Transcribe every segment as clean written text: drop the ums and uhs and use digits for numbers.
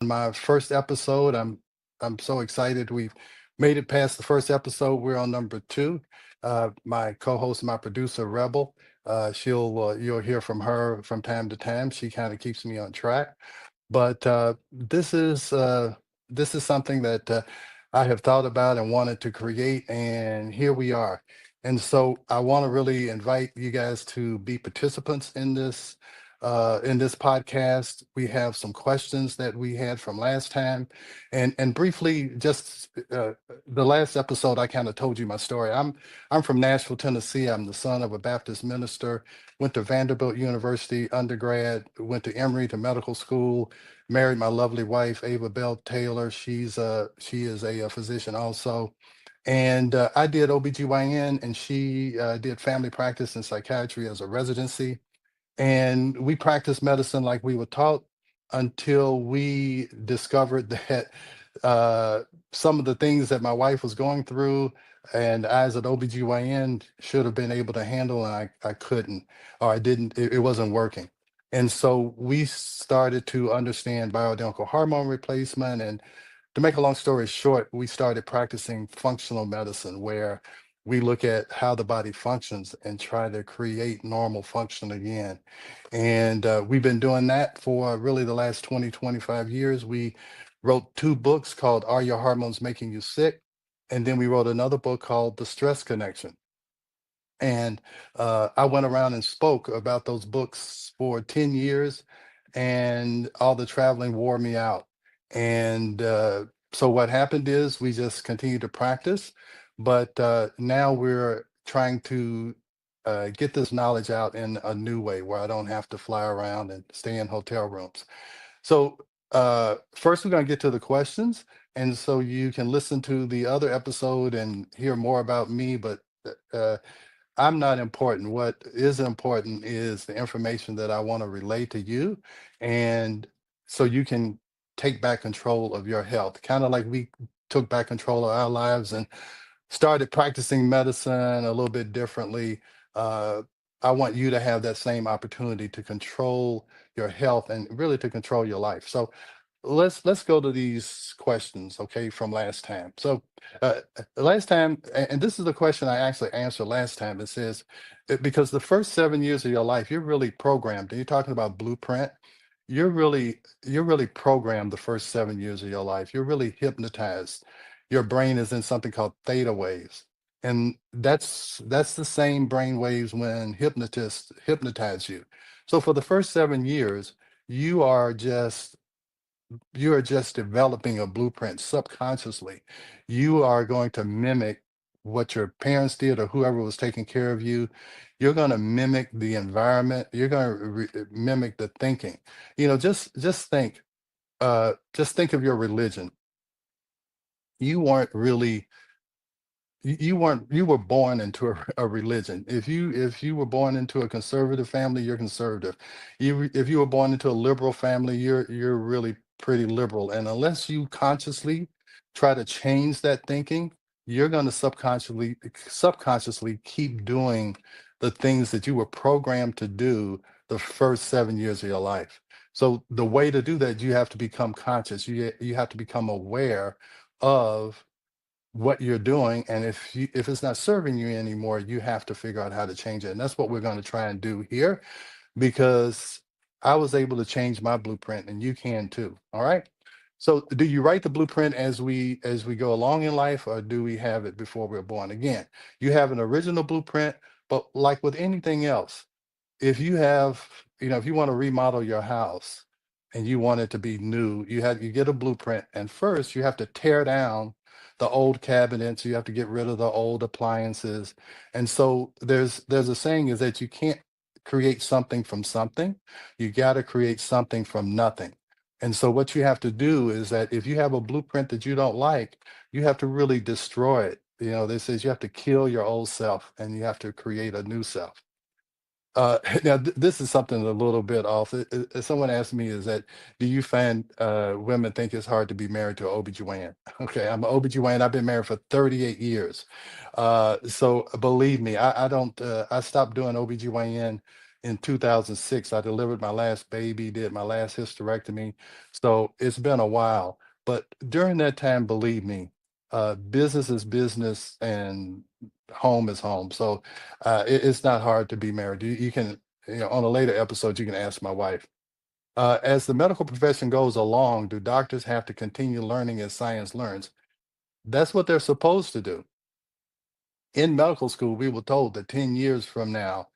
My first episode. I'm so excited. We've made it past the first episode. We're on number two. My co-host, my producer, Rebel. You'll hear from her from time to time. She kind of keeps me on track. But this is something that I have thought about and wanted to create, and here we are. And so I want to really invite you guys to be participants in this podcast. We have some questions that we had from last time, and briefly, just the last episode, I kind of told you my story. I'm from Nashville, Tennessee. I'm the son of a Baptist minister. Went to Vanderbilt University undergrad. Went to Emory to medical school. Married my lovely wife, Ava Bell Taylor. She is a physician also. And I did OBGYN, and she did family practice and psychiatry as a residency. And we practiced medicine like we were taught until we discovered that uh, some of the things that my wife was going through and I, as an OBGYN, should have been able to handle, and I couldn't, or I didn't, it wasn't working. And so we started to understand bioidentical hormone replacement. And to make a long story short, we started practicing functional medicine, where we look at how the body functions and try to create normal function again. And we've been doing that for really the last 20, 25 years. We wrote two books called Are Your Hormones Making You Sick? And then we wrote another book called The Stress Connection. And I went around and spoke about those books for 10 years, and all the traveling wore me out. And so what happened is we just continued to practice, but now we're trying to get this knowledge out in a new way where I don't have to fly around and stay in hotel rooms. So first, we're going to get to the questions. And so you can listen to the other episode and hear more about me. But uh, I'm not important. What is important is the information that I want to relay to you. And so you can take back control of your health, kind of like we took back control of our lives and started practicing medicine a little bit differently. Uh, I want you to have that same opportunity to control your health and really to control your life. So let's go to these questions, okay, from last time. So last time, and this is the question I actually answered last time. It says because the first 7 years of your life, you're really programmed. And you're talking about blueprint. You're really programmed the first 7 years of your life. You're really hypnotized. Your brain is in something called theta waves. And that's the same brain waves when hypnotists hypnotize you. So for the first 7 years, you are just you are just developing a blueprint subconsciously. You are going to mimic what your parents did or whoever was taking care of you. You're going to mimic the environment. You're going to mimic the thinking. Just think of your religion. You weren't really you were born into a religion. If you were born into a conservative family, you're conservative. If you were born into a liberal family, you're really pretty liberal. And unless you consciously try to change that thinking, you're going to subconsciously keep doing the things that you were programmed to do the first 7 years of your life. So the way to do that, you have to become conscious. You have to become aware of what you're doing, and if it's not serving you anymore, you have to figure out how to change it. And that's what we're going to try and do here, because I was able to change my blueprint, and you can too. All right. So do you write the blueprint as we go along in life, or do we have it before we're born? Again, you have an original blueprint, but like with anything else, if you have, if you want to remodel your house and you want it to be new, you get a blueprint, and first you have to tear down the old cabinets, you have to get rid of the old appliances. And so there's a saying is that you can't create something from something. You got to create something from nothing. And so what you have to do is that if you have a blueprint that you don't like, you have to really destroy it. This says you have to kill your old self and you have to create a new self. Now, this is something a little bit off. Someone asked me, is that, do you find women think it's hard to be married to an OBGYN? Okay, I'm an OBGYN. I've been married for 38 years. So believe me, I don't, I stopped doing OBGYN in 2006. I delivered my last baby, did my last hysterectomy. So it's been a while. But during that time, believe me, business is business and home is home. So it's not hard to be married. You can, on a later episode, you can ask my wife. As the medical profession goes along, do doctors have to continue learning as science learns? That's what they're supposed to do. In medical school, we were told that 10 years from now,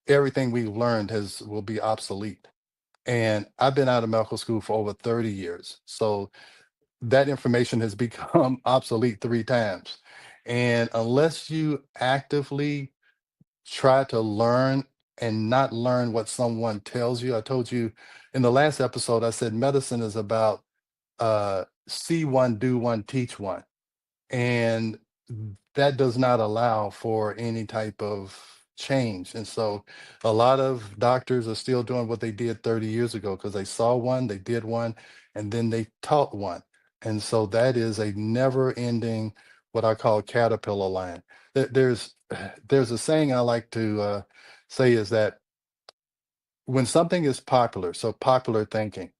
everything we've learned will be obsolete. And I've been out of medical school for over 30 years. So that information has become obsolete 3 times. And unless you actively try to learn and not learn what someone tells you, I told you in the last episode, I said medicine is about see one, do one, teach one. And that does not allow for any type of change. And so a lot of doctors are still doing what they did 30 years ago because they saw one, they did one, and then they taught one. And so that is a never ending, what I call caterpillar line. There's a saying I like to say is that when something is popular, so popular thinking,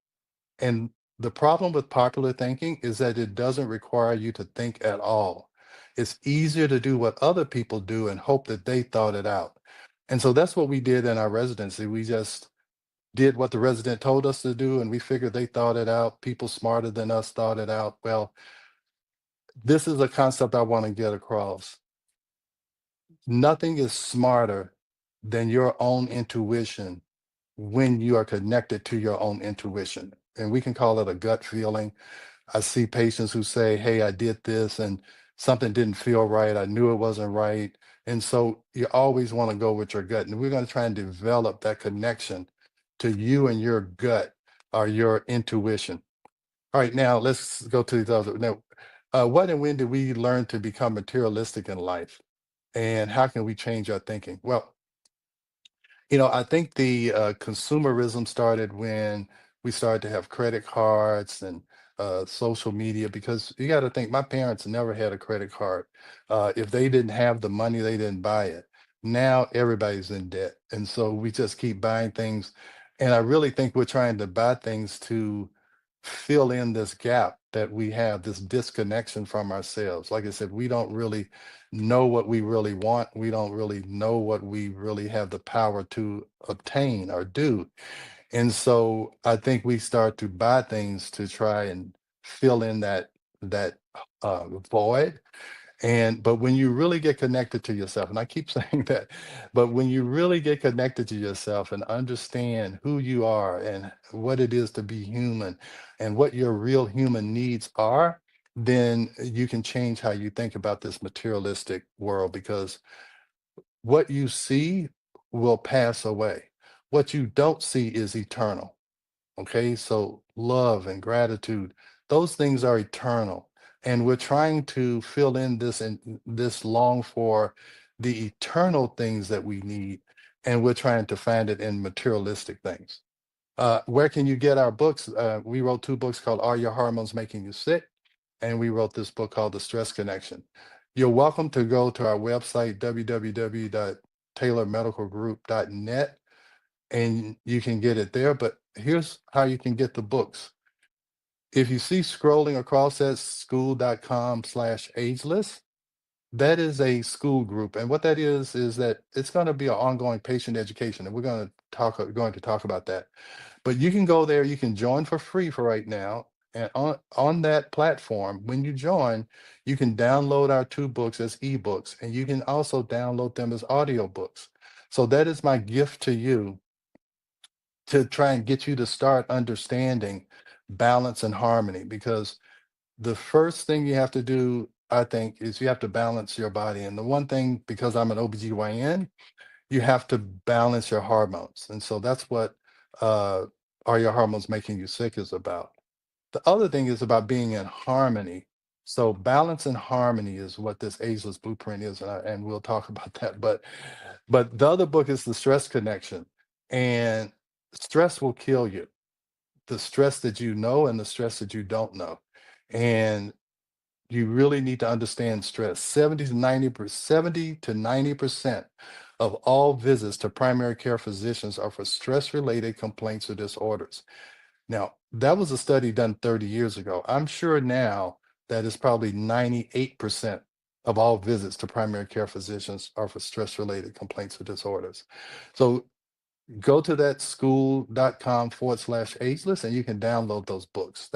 and the problem with popular thinking is that it doesn't require you to think at all. It's easier to do what other people do and hope that they thought it out. And so that's what we did in our residency. We just did what the resident told us to do, and we figured they thought it out. People smarter than us thought it out. Well, this is a concept I want to get across. Nothing is smarter than your own intuition when you are connected to your own intuition. And we can call it a gut feeling. I see patients who say, "Hey, I did this and something didn't feel right. I knew it wasn't right." And so you always want to go with your gut. And we're going to try and develop that connection to you and your gut or your intuition. All right, now let's go to the other. Now, what and when did we learn to become materialistic in life? And how can we change our thinking? Well, I think the consumerism started when we started to have credit cards and social media, because you got to think my parents never had a credit card. If they didn't have the money, they didn't buy it. Now everybody's in debt. And so we just keep buying things. And I really think we're trying to buy things to fill in this gap that we have, this disconnection from ourselves. Like I said, we don't really know what we really want. We don't really know what we really have the power to obtain or do. And so I think we start to buy things to try and fill in that void. And but when you really get connected to yourself, and I keep saying that, but when you really get connected to yourself and understand who you are and what it is to be human and what your real human needs are, then you can change how you think about this materialistic world, because what you see will pass away. What you don't see is eternal. Okay, so love and gratitude, those things are eternal. And we're trying to fill in this and this long for the eternal things that we need. And we're trying to find it in materialistic things. Where can you get our books? We wrote 2 books called Are Your Hormones Making You Sick? And we wrote this book called The Stress Connection. You're welcome to go to our website, www.taylormedicalgroup.net, and you can get it there. But here's how you can get the books. If you see scrolling across that school.com/ageless, that is a school group. And what that is that it's going to be an ongoing patient education. And we're going to talk about that. But you can go there, you can join for free for right now. And on that platform, when you join, you can download our 2 books as ebooks, and you can also download them as audiobooks. So that is my gift to you, to try and get you to start understanding balance and harmony. Because the first thing you have to do, I think, is you have to balance your body. And the one thing, because I'm an OBGYN, you have to balance your hormones. And so that's what uh, Are Your Hormones Making You Sick is about. The other thing is about being in harmony. So balance and harmony is what this ageless blueprint is, and we'll talk about that. But the other book is The Stress Connection, and stress will kill you. The stress that you know and the stress that you don't know, and you really need to understand stress. 70 to 90% of all visits to primary care physicians are for stress related complaints or disorders. Now, That was a study done 30 years ago. I'm sure now that it's probably 98% of all visits to primary care physicians are for stress-related complaints or disorders. So go to that school.com/ageless and you can download those books.